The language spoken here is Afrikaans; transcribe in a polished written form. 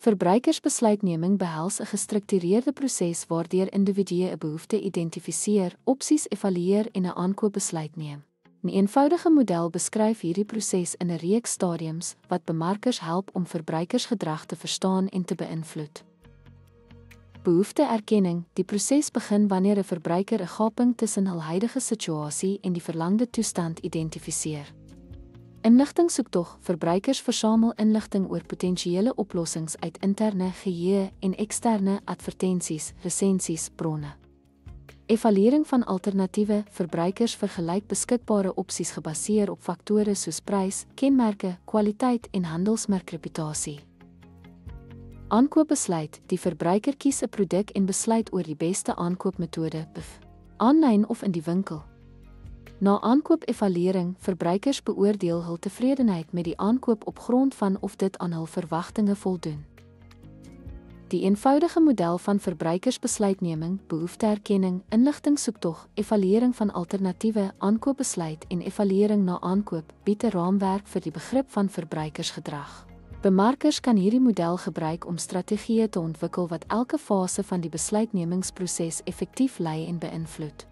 Verbruikersbesluitneming behels 'n gestruktureerde proses waardeur individue 'n behoefte identifiseer, opsies evalueer en 'n aankoopbesluit neem. 'n Eenvoudige model beskryf hierdie proses in 'n reeks stadiums wat bemarkers help om verbruikersgedrag te verstaan en te beïnvloed. Behoefte-erkenning: die proses begin wanneer 'n verbruiker 'n gaping tussen hul huidige situasie en die verlangde toestand identifiseer. Inligtingsoektog: verbruikers versamel inligting oor potensiële oplossings uit interne, geheue en eksterne advertensies, resensies, bronne. Evaluering van alternatiewe: verbruikers vergelyk beskikbare opsies gebaseer op faktore soos prys, kenmerke, kwaliteit en handelsmerkreputasie. Aankoopbesluit: die verbruiker kies 'n produk en besluit oor die beste aankoopmetode, aanlyn of in die winkel. Na aankoop-evaluering: verbruikers beoordeel hul tevredenheid met die aankoop op grond van of dit aan hul verwagtinge voldoen. Die eenvoudige model van verbruikersbesluitneming, behoefte-erkenning, inligtingsoektog, evaluering van alternatiewe, aankoopbesluit en evaluering na aankoop bied 'n raamwerk vir die begrip van verbruikersgedrag. Bemarkers kan hierdie model gebruik om strategieë te ontwikkel wat elke fase van die besluitnemingsproses effektief lei en beïnvloed.